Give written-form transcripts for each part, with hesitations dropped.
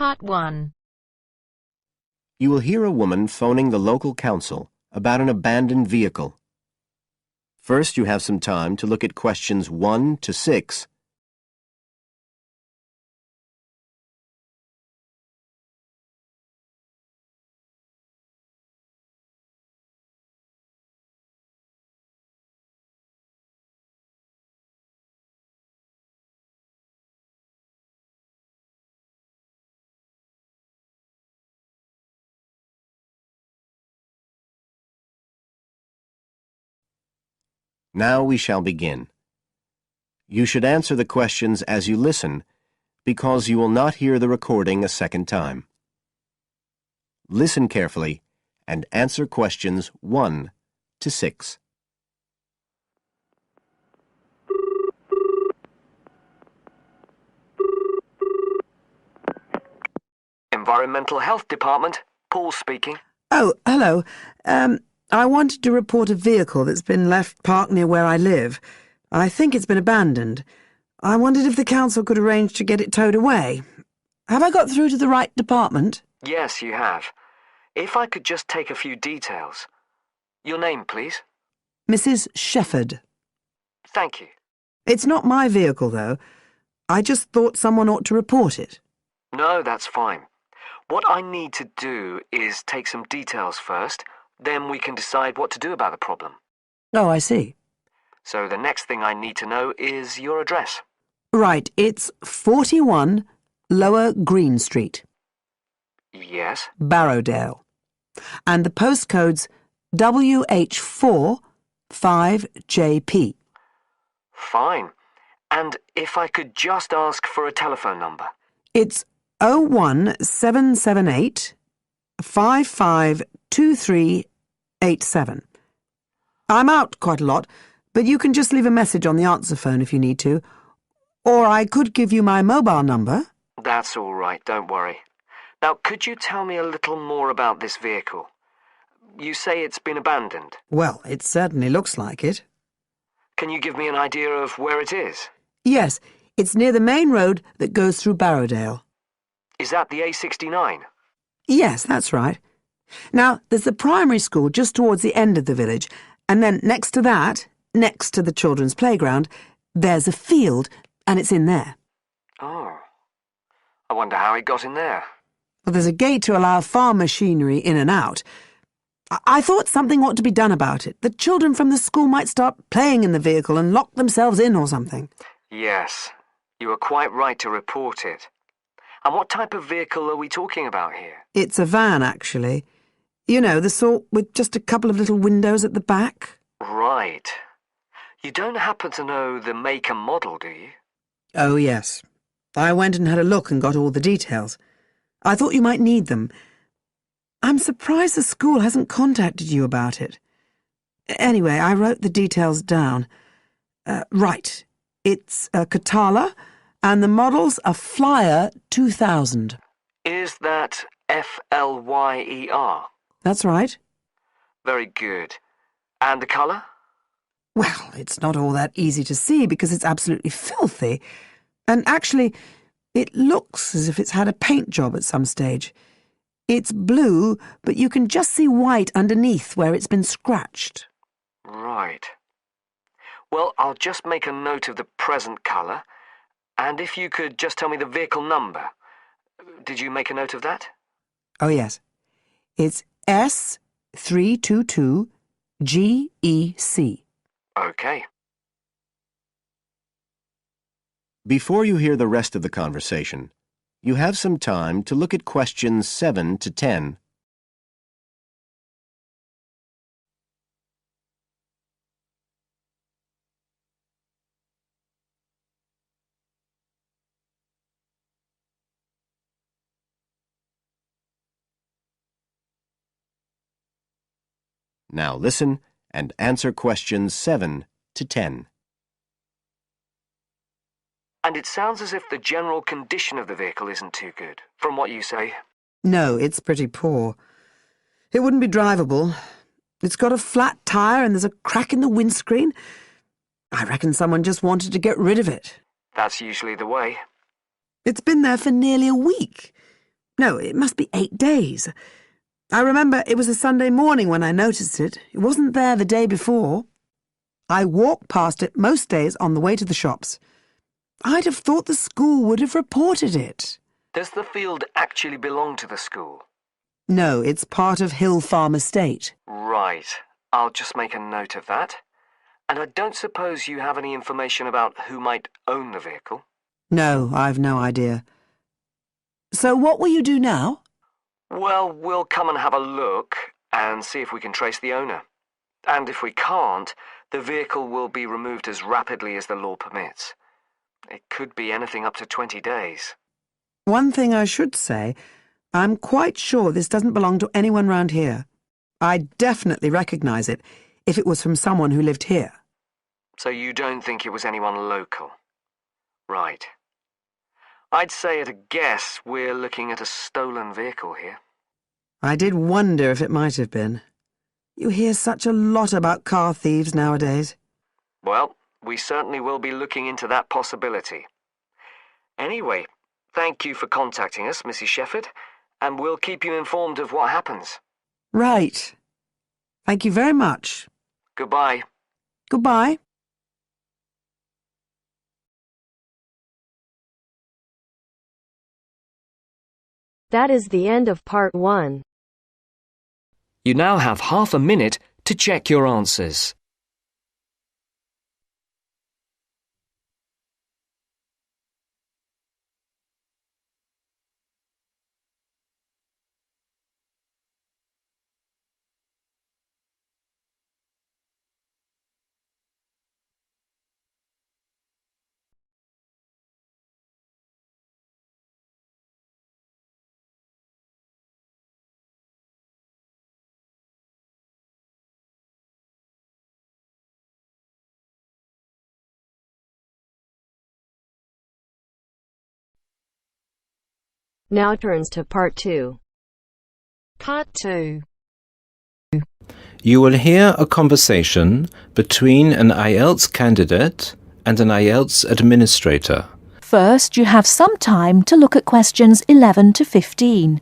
Part 1. You will hear a woman phoning the local council about an abandoned vehicle. First, you have some time to look at questions 1 to 6. Now we shall begin. You should answer the questions as you listen, because you will not hear the recording a second time. Listen carefully and answer questions 1 to 6. Environmental Health Department, Paul speaking. Oh, hello. I wanted to report a vehicle that's been left parked near where I live. I think it's been abandoned. I wondered if the council could arrange to get it towed away. Have I got through to the right department? Yes, you have. If I could just take a few details. Your name, please? Mrs. Shepherd. Thank you. It's not my vehicle, though. I just thought someone ought to report it. No, that's fine. What I need to do is take some details first, then we can decide what to do about the problem. Oh, I see. So the next thing I need to know is your address. Right, it's 41 Lower Green Street, Yes? Barrowdale. And the postcode's WH4 5JP. Fine. And if I could just ask for a telephone number. It's 01778 552387. I'm out quite a lot, but you can just leave a message on the answer phone if you need to. Or I could give you my mobile number. That's all right, don't worry. Now, could you tell me a little more about this vehicle? You say it's been abandoned. Well, it certainly looks like it. Can you give me an idea of where it is? Yes, it's near the main road that goes through Barrowdale. Is that the A69? Yes, that's right. Now, there's the primary school just towards the end of the village, and then next to that, next to the children's playground, there's a field, and it's in there. Oh. I wonder how it got in there. Well, there's a gate to allow farm machinery in and out. I thought something ought to be done about it. The children from the school might start playing in the vehicle and lock themselves in or something. Yes, you are quite right to report it. And what type of vehicle are we talking about here? It's a van, actually. You know, the sort with just a couple of little windows at the back. Right. You don't happen to know the make and model, do you? Oh, yes. I went and had a look and got all the details. I thought you might need them. I'm surprised the school hasn't contacted you about it. Anyway, I wrote the details down. Right. It's a Catala, and the model's a Flyer 2000. Is that Flyer? That's right. Very good. And the colour? Well, it's not all that easy to see because it's absolutely filthy. And actually, it looks as if it's had a paint job at some stage. It's blue, but you can just see white underneath where it's been scratched. Right. Well, I'll just make a note of the present colour. And if you could just tell me the vehicle number. Did you make a note of that? Oh, yes. It's S322GEC. Okay. Before you hear the rest of the conversation, you have some time to look at questions 7 to 10. Now listen and answer questions 7 to 10. And it sounds as if the general condition of the vehicle isn't too good, from what you say. No, it's pretty poor. It wouldn't be drivable. It's got a flat tyre and there's a crack in the windscreen. I reckon someone just wanted to get rid of it. That's usually the way. It's been there for nearly a week. No, it must be 8 days. I remember it was a Sunday morning when I noticed it. It wasn't there the day before. I walk past it most days on the way to the shops. I'd have thought the school would have reported it. Does the field actually belong to the school? No, it's part of Hill Farm Estate. Right. I'll just make a note of that. And I don't suppose you have any information about who might own the vehicle? No, I've no idea. So what will you do now? Well, we'll come and have a look and see if we can trace the owner. And if we can't, the vehicle will be removed as rapidly as the law permits. It could be anything up to 20 days. One thing I should say, I'm quite sure this doesn't belong to anyone round here. I'd definitely recognise it if it was from someone who lived here. So you don't think it was anyone local? Right. I'd say at a guess we're looking at a stolen vehicle here. I did wonder if it might have been. You hear such a lot about car thieves nowadays. Well, we certainly will be looking into that possibility. Anyway, thank you for contacting us, Mrs. Shefford, and we'll keep you informed of what happens. Right. Thank you very much. Goodbye. Goodbye. That is the end of part 1. You now have half a minute to check your answers. Now turns to part 2. Part 2. You will hear a conversation between an IELTS candidate and an IELTS administrator. First, you have some time to look at questions 11 to 15.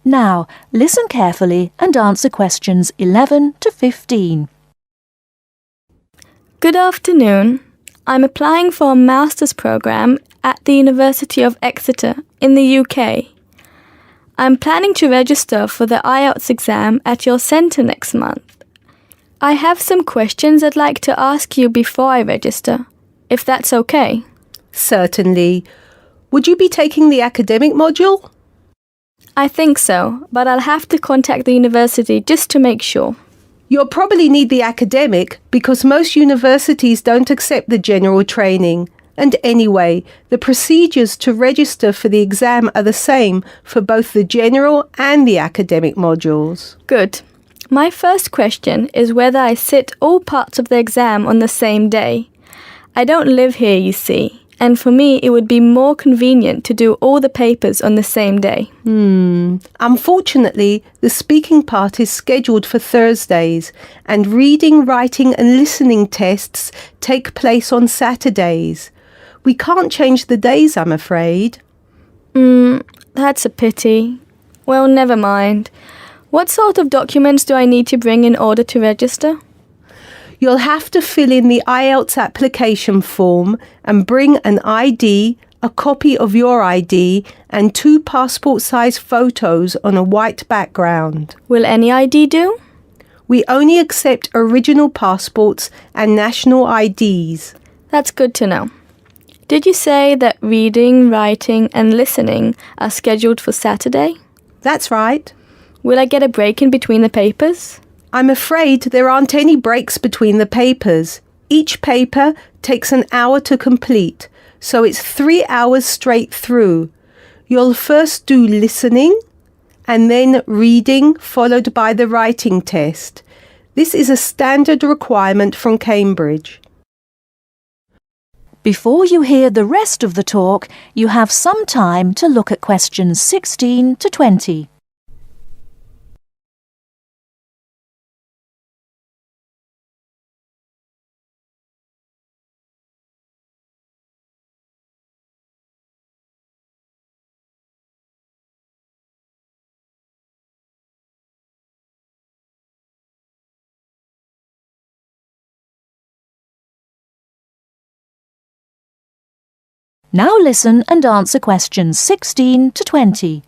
Now, listen carefully and answer questions 11 to 15. Good afternoon. I'm applying for a master's program at the University of Exeter in the UK. I'm planning to register for the IELTS exam at your centre next month. I have some questions I'd like to ask you before I register, if that's okay. Certainly. Would you be taking the academic module? I think so, but I'll have to contact the university just to make sure. You'll probably need the academic because most universities don't accept the general training. And anyway, the procedures to register for the exam are the same for both the general and the academic modules. Good. My first question is whether I sit all parts of the exam on the same day. I don't live here, you see, and for me it would be more convenient to do all the papers on the same day. Unfortunately, the speaking part is scheduled for Thursdays, and reading, writing and listening tests take place on Saturdays. We can't change the days, I'm afraid. That's a pity. Well, never mind. What sort of documents do I need to bring in order to register? You'll have to fill in the IELTS application form and bring an ID, a copy of your ID, and 2 passport-size photos on a white background. Will any ID do? We only accept original passports and national IDs. That's good to know. Did you say that reading, writing and listening are scheduled for Saturday? That's right. Will I get a break in between the papers? I'm afraid there aren't any breaks between the papers. Each paper takes an hour to complete, so it's 3 hours straight through. You'll first do listening and then reading, followed by the writing test. This is a standard requirement from Cambridge. Before you hear the rest of the talk, you have some time to look at questions 16 to 20. Now listen and answer questions 16 to 20.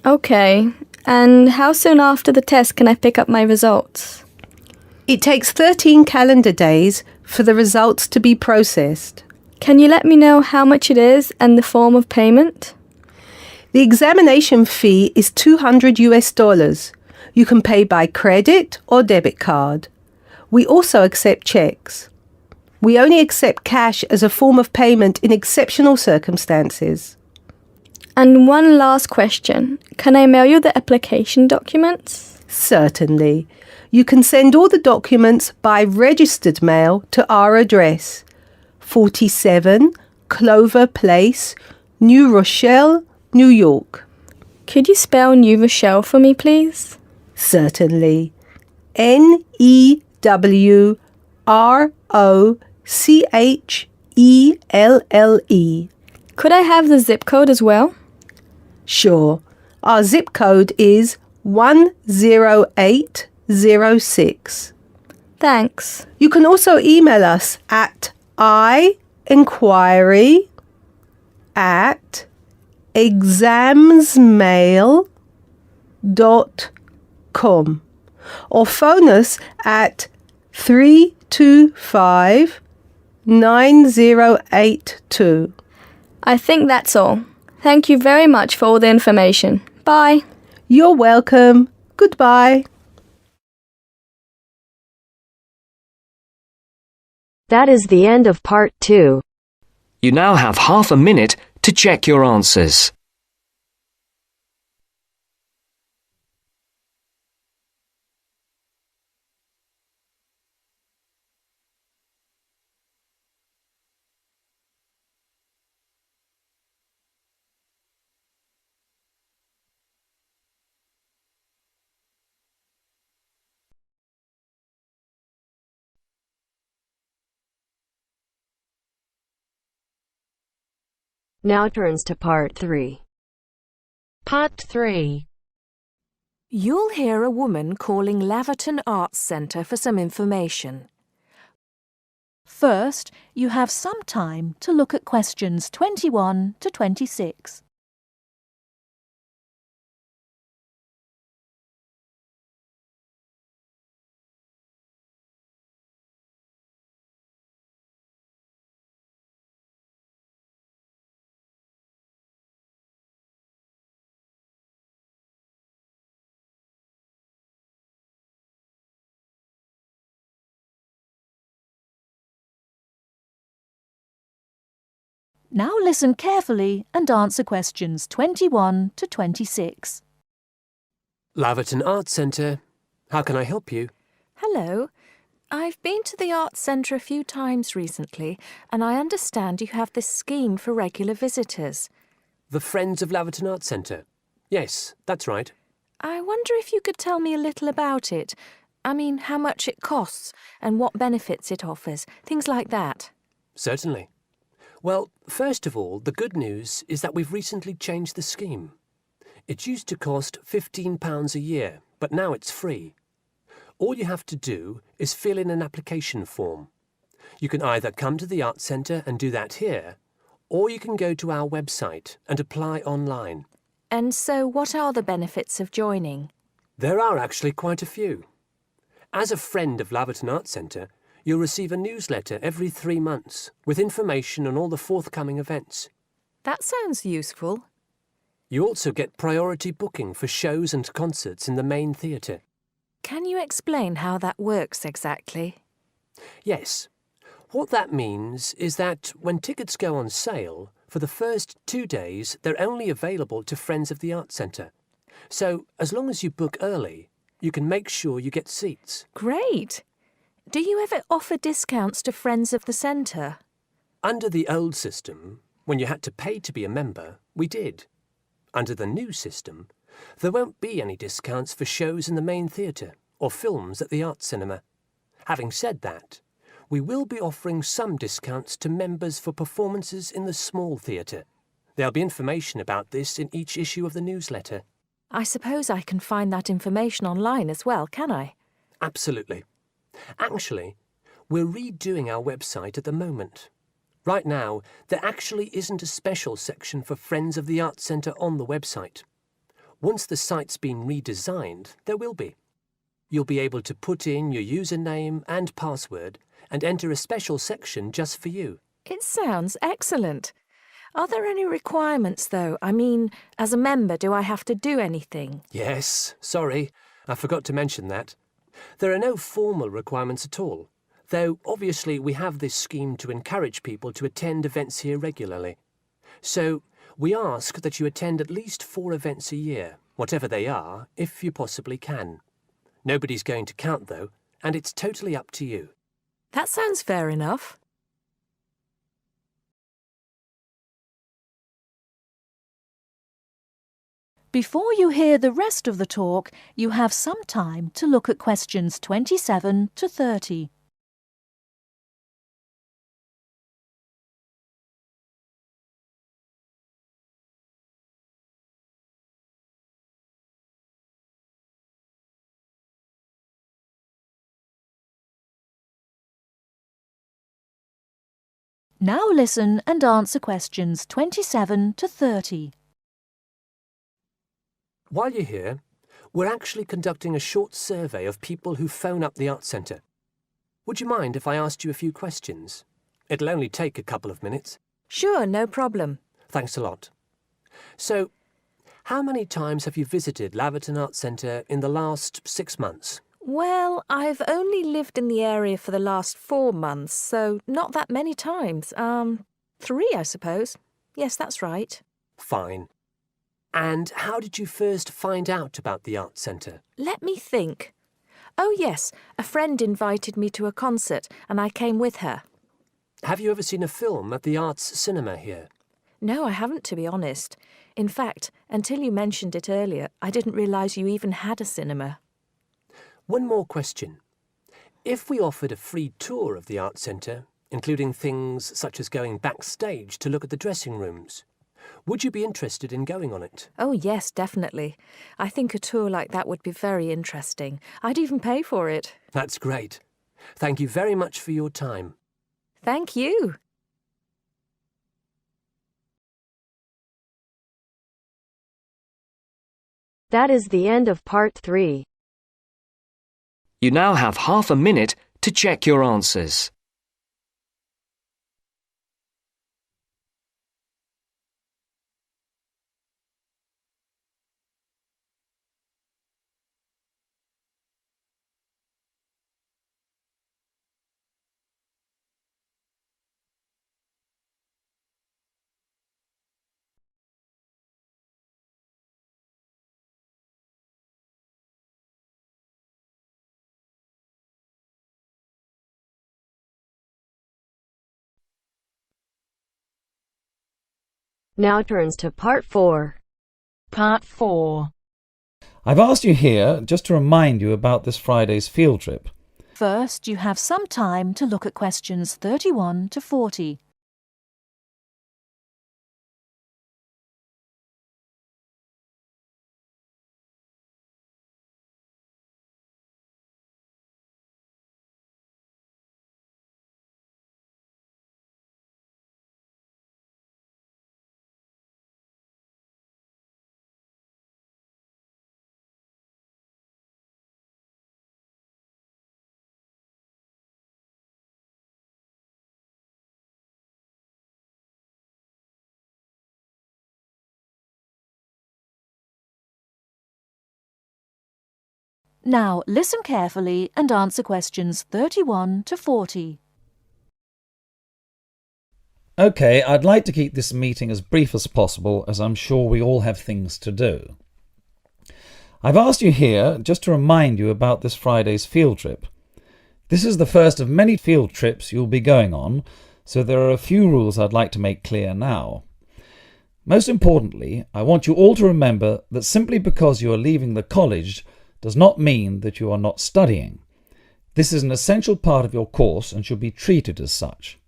Okay, and how soon after the test can I pick up my results? It takes 13 calendar days for the results to be processed. Can you let me know how much it is and the form of payment? The examination fee is $200. You can pay by credit or debit card. We also accept checks. We only accept cash as a form of payment in exceptional circumstances. And one last question. Can I mail you the application documents? Certainly. You can send all the documents by registered mail to our address, 47 Clover Place, New Rochelle, New York. Could you spell New Rochelle for me, please? Certainly. Newrochle. Could I have the zip code as well? Sure. Our zip code is 10806. Thanks. You can also email us at inquiry@examsmail.com or phone us at 325-9082. I think that's all. Thank you very much for all the information. Bye. You're welcome. Goodbye. That is the end of part 2. You now have half a minute to check your answers. Now turns to part 3. Part 3. You'll hear a woman calling Laverton Arts Centre for some information. First, you have some time to look at questions 21 to 26. Now listen carefully and answer questions 21 to 26. Laverton Arts Centre. How can I help you? Hello. I've been to the Arts Centre a few times recently, and I understand you have this scheme for regular visitors. The Friends of Laverton Arts Centre. Yes, that's right. I wonder if you could tell me a little about it. I mean, how much it costs and what benefits it offers, things like that. Certainly. Well, first of all, the good news is that we've recently changed the scheme. It used to cost £15 a year, but now it's free. All you have to do is fill in an application form. You can either come to the Arts Centre and do that here, or you can go to our website and apply online. And so what are the benefits of joining? There are actually quite a few. As a friend of Laverton Arts Centre, you'll receive a newsletter every 3 months with information on all the forthcoming events. That sounds useful. You also get priority booking for shows and concerts in the main theatre. Can you explain how that works exactly? Yes. What that means is that when tickets go on sale, for the first 2 days they're only available to Friends of the Arts Centre. So, as long as you book early, you can make sure you get seats. Great. Do you ever offer discounts to friends of the centre? Under the old system, when you had to pay to be a member, we did. Under the new system, there won't be any discounts for shows in the main theatre or films at the Arts Cinema. Having said that, we will be offering some discounts to members for performances in the small theatre. There'll be information about this in each issue of the newsletter. I suppose I can find that information online as well, can I? Absolutely. Actually, we're redoing our website at the moment. Right now, there actually isn't a special section for Friends of the Arts Centre on the website. Once the site's been redesigned, there will be. You'll be able to put in your username and password and enter a special section just for you. It sounds excellent. Are there any requirements, though? I mean, as a member, do I have to do anything? Yes, sorry, I forgot to mention that. There are no formal requirements at all, though obviously we have this scheme to encourage people to attend events here regularly. So we ask that you attend at least 4 events a year, whatever they are, if you possibly can. Nobody's going to count, though, and it's totally up to you. That sounds fair enough. Before you hear the rest of the talk, you have some time to look at questions 27 to 30. Now listen and answer questions 27 to 30. While you're here, we're actually conducting a short survey of people who phone up the Arts Centre. Would you mind if I asked you a few questions? It'll only take a couple of minutes. Sure, no problem. Thanks a lot. So, how many times have you visited Laverton Arts Centre in the last 6 months? Well, I've only lived in the area for the last 4 months, so not that many times. 3, I suppose. Yes, that's right. Fine. And how did you first find out about the Arts Centre? Let me think. Oh, yes, a friend invited me to a concert, and I came with her. Have you ever seen a film at the Arts Cinema here? No, I haven't, to be honest. In fact, until you mentioned it earlier, I didn't realise you even had a cinema. One more question. If we offered a free tour of the Arts Centre, including things such as going backstage to look at the dressing rooms, would you be interested in going on it? Oh, yes, definitely. I think a tour like that would be very interesting. I'd even pay for it. That's great. Thank you very much for your time. Thank you. That is the end of part 3. You now have half a minute to check your answers. Now turns to part 4. Part 4. I've asked you here just to remind you about this Friday's field trip. First, you have some time to look at questions 31 to 40. Now listen carefully and answer questions 31 to 40. OK, I'd like to keep this meeting as brief as possible, as I'm sure we all have things to do. I've asked you here just to remind you about this Friday's field trip. This is the first of many field trips you'll be going on, so there are a few rules I'd like to make clear now. Most importantly, I want you all to remember that simply because you are leaving the college does not mean that you are not studying. This is an essential part of your course and should be treated as such.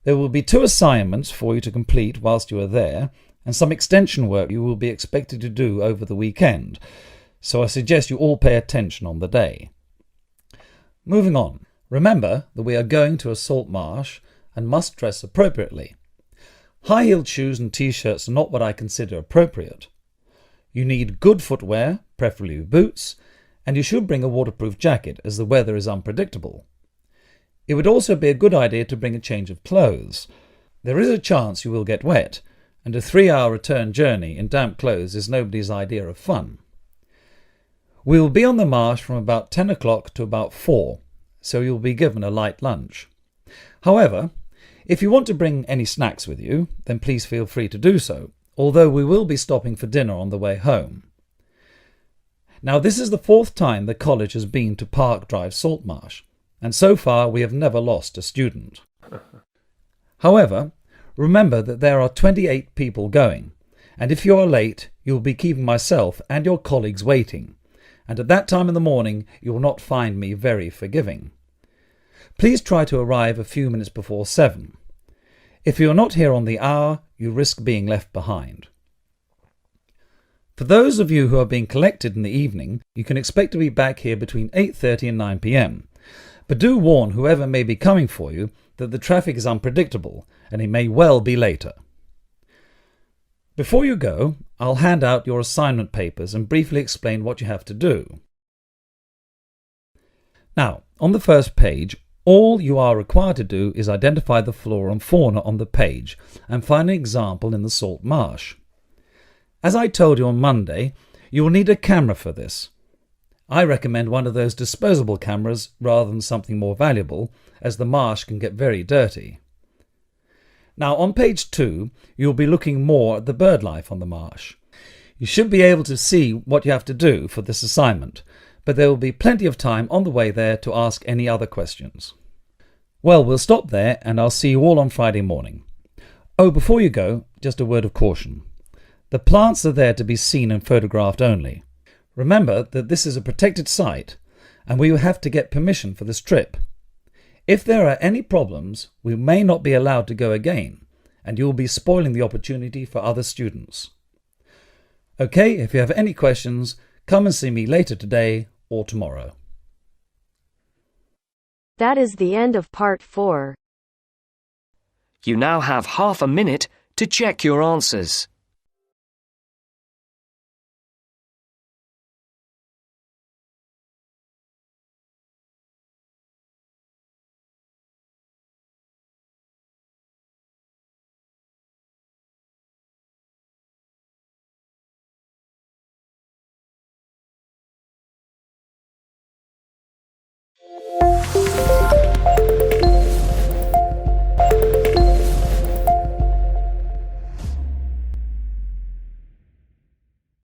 There will be 2 assignments for you to complete whilst you are there, and some extension work you will be expected to do over the weekend, so I suggest you all pay attention on the day. Moving on, remember that we are going to a salt marsh and must dress appropriately. High-heeled shoes and t-shirts are not what I consider appropriate. You need good footwear, preferably boots, and you should bring a waterproof jacket as the weather is unpredictable. It would also be a good idea to bring a change of clothes. There is a chance you will get wet, and a 3-hour return journey in damp clothes is nobody's idea of fun. We will be on the marsh from about 10 o'clock to about 4, so you'll be given a light lunch. However, if you want to bring any snacks with you, then please feel free to do so, although we will be stopping for dinner on the way home. Now, this is the 4th time the college has been to Park Drive Saltmarsh, and so far we have never lost a student. However, remember that there are 28 people going, and if you are late, you will be keeping myself and your colleagues waiting, and at that time in the morning you will not find me very forgiving. Please try to arrive a few minutes before 7. If you are not here on the hour, you risk being left behind. For those of you who are being collected in the evening, you can expect to be back here between 8:30 and 9 p.m. But do warn whoever may be coming for you that the traffic is unpredictable and it may well be later. Before you go, I'll hand out your assignment papers and briefly explain what you have to do. Now, on the first page, all you are required to do is identify the flora and fauna on the page and find an example in the salt marsh. As I told you on Monday, you will need a camera for this. I recommend one of those disposable cameras rather than something more valuable, as the marsh can get very dirty. Now on page 2, you'll be looking more at the bird life on the marsh. You should be able to see what you have to do for this assignment, but there will be plenty of time on the way there to ask any other questions. Well, we'll stop there and I'll see you all on Friday morning. Oh, before you go, just a word of caution. The plants are there to be seen and photographed only. Remember that this is a protected site and we will have to get permission for this trip. If there are any problems, we may not be allowed to go again, and you will be spoiling the opportunity for other students. Okay, if you have any questions, come and see me later today or tomorrow. That is the end of part 4. You now have half a minute to check your answers.